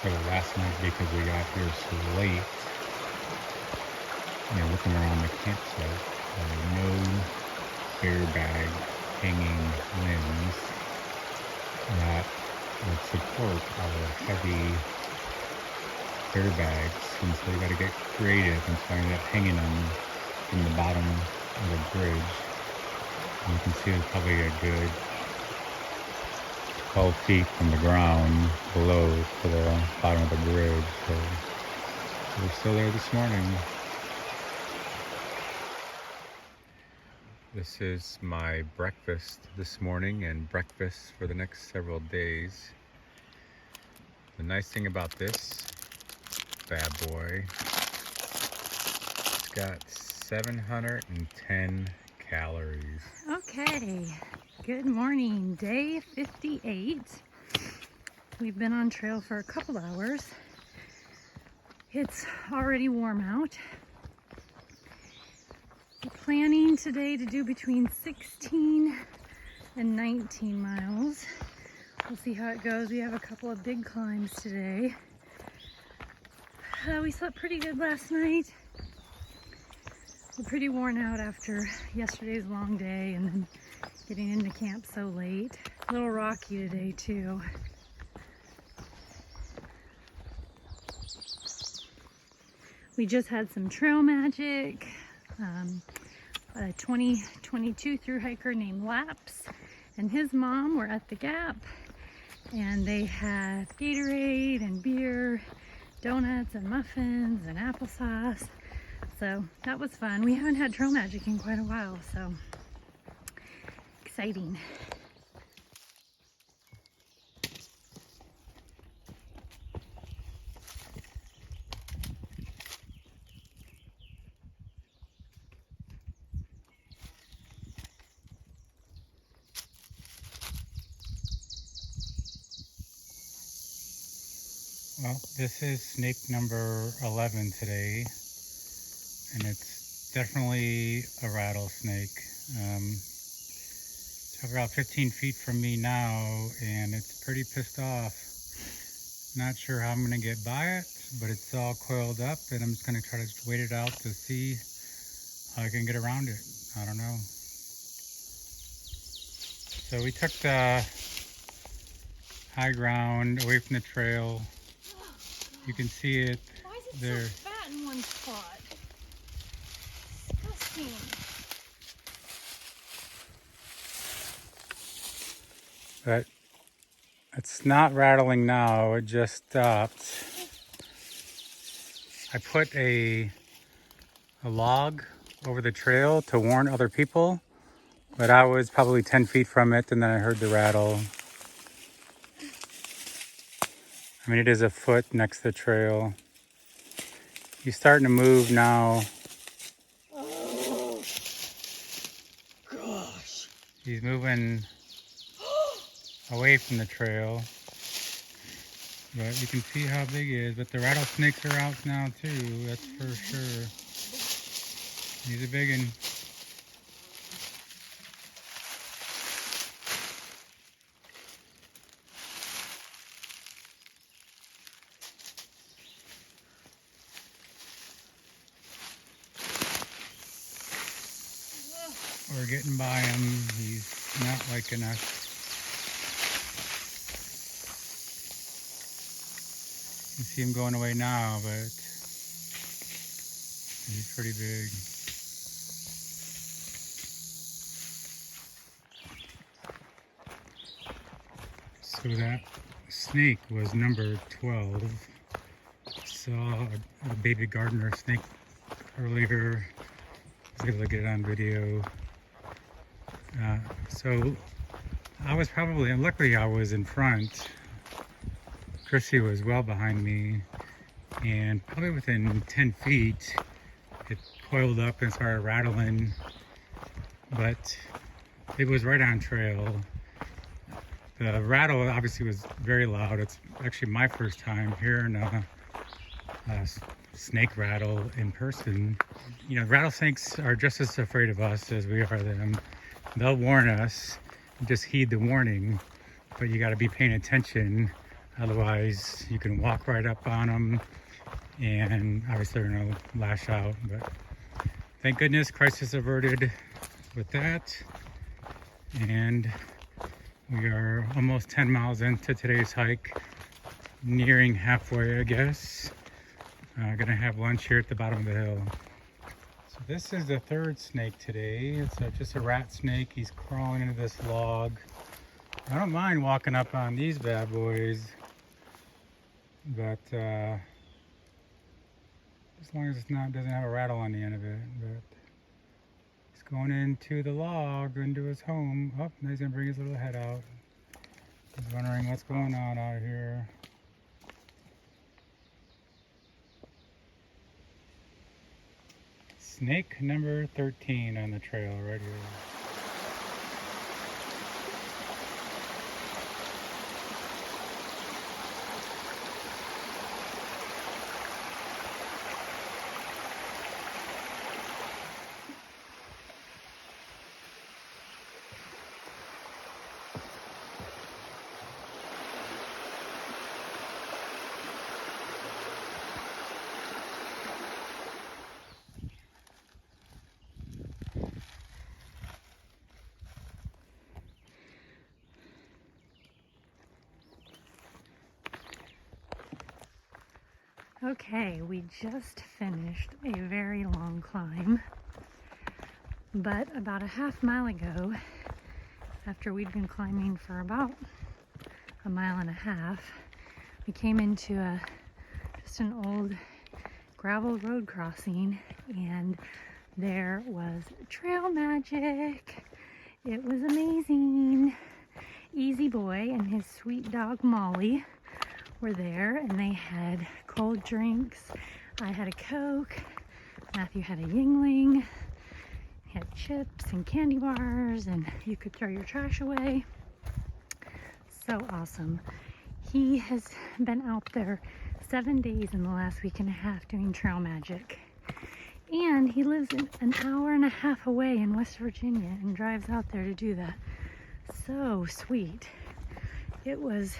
So last night, because we got here so late, looking around the campsite, no bear bag hanging limbs that would support our heavy bear bags, and so we got to get creative, and so I ended up hanging them from the bottom of the bridge. And you can see it's probably a good 12 feet from the ground below to the bottom of the bridge. So we're still there this morning. This is my breakfast this morning and breakfast for the next several days. The nice thing about this bad boy, it's got 710 calories. Okay, good morning, day 58. We've been on trail for a couple hours. It's already warm out. We're planning today to do between 16 and 19 miles. We'll see how it goes. We have a couple of big climbs today. We slept pretty good last night. We're pretty worn out after yesterday's long day and then getting into camp so late. A little rocky today too. We just had some trail magic. A 2022 thru hiker named Laps and his mom were at the Gap, and they had Gatorade and beer, donuts and muffins and applesauce. So that was fun. We haven't had trail magic in quite a while, so exciting. Well, this is snake number 11 today, and it's definitely a rattlesnake. It's about 15 feet from me now, and it's pretty pissed off. Not sure how I'm going to get by it, but it's all coiled up, and I'm just going to try to wait it out to see how I can get around it. I don't know. So we took the high ground away from the trail. You can see it. Why is it there. so fat in one spot? Disgusting. But it's not rattling now, it just stopped. I put a log over the trail to warn other people, but I was probably 10 feet from it, and then I heard the rattle. I mean, it is a foot next to the trail. He's starting to move now. Oh, gosh. He's moving away from the trail. But you can see how big he is. But the rattlesnakes are out now too, that's for sure. He's a big one. We're getting by him. He's not liking us. You see him going away now, but he's pretty big. So that snake was number 12. Saw a baby gardener snake earlier. I was able to get it on video. So I was probably, and luckily I was in front. Chrissy was well behind me, and probably within 10 feet, it coiled up and started rattling, but it was right on trail. The rattle obviously was very loud. It's actually my first time hearing a snake rattle in person. You know, rattlesnakes are just as afraid of us as we are them. They'll warn us, just heed the warning, but you got to be paying attention Otherwise, you can walk right up on them, and obviously they're going to lash out. But thank goodness, crisis averted with that. And we are almost 10 miles into today's hike, nearing halfway, I guess. Gonna have lunch here at the bottom of the hill. So this is the third snake today. It's just a rat snake. He's crawling into this log. I don't mind walking up on these bad boys, but as long as it doesn't have a rattle on the end of it. But he's going into the log, into his home. Oh, now he's gonna bring his little head out. He's wondering what's going on out here. Snake number 13 on the trail right here. Okay, we just finished a very long climb, but about a half mile ago, after we'd been climbing for about a mile and a half, we came into just an old gravel road crossing, and there was trail magic. It was amazing. Easy Boy and his sweet dog Molly were there, and they had cold drinks. I had a Coke. Matthew had a Yingling. He had chips and candy bars, and you could throw your trash away. So awesome. He has been out there 7 days in the last week and a half doing trail magic. And he lives an hour and a half away in West Virginia and drives out there to do that. So sweet. It was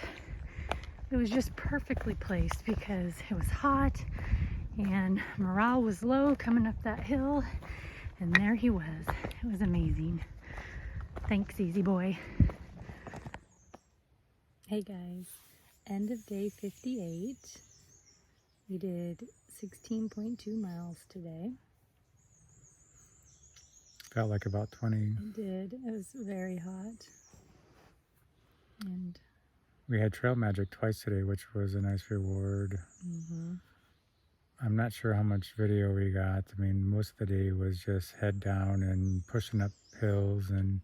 just perfectly placed because it was hot and morale was low coming up that hill, and there he was. It was amazing. Thanks, Easy Boy. Hey guys, end of day 58. We did 16.2 miles today. Felt like about 20. It did. It was very hot. And We had trail magic twice today, which was a nice reward. I'm not sure how much video we got. I mean, most of the day was just head down and pushing up hills and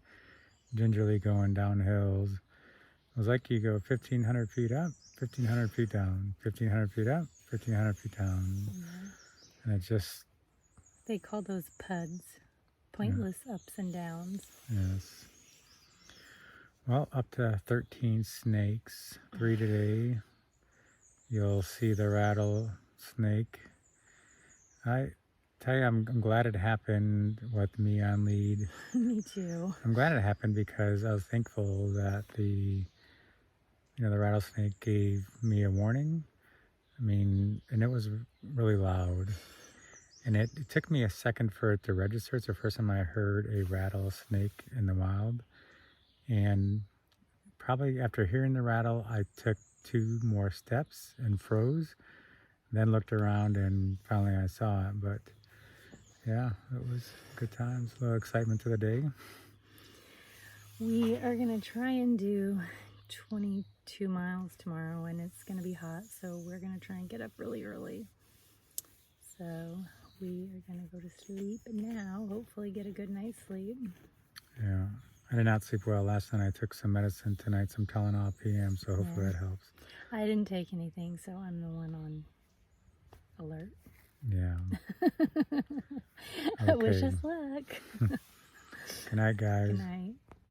gingerly going down hills. It was like you go 1,500 feet up, 1,500 feet down, 1,500 feet up, 1,500 feet down. And it just... They call those PUDs, pointless ups and downs. Yes. Well, up to 13 snakes, 3 today. You'll see the rattlesnake. I tell you, I'm glad it happened with me on lead. Me too. I'm glad it happened because I was thankful that the rattlesnake gave me a warning. I mean, and it was really loud. And it took me a second for it to register. It's the first time I heard a rattlesnake in the wild. And probably after hearing the rattle, I took 2 more steps and froze, then looked around, and finally I saw it. But yeah, it was good times, a little excitement to the day. We are going to try and do 22 miles tomorrow, and it's going to be hot, so we're going to try and get up really early. So we are going to go to sleep now, hopefully get a good night's sleep. Yeah. I did not sleep well last night. I took some medicine tonight, some Tylenol PM, so hopefully that helps. I didn't take anything, so I'm the one on alert. Yeah. Wish us luck. Good night, guys. Good night.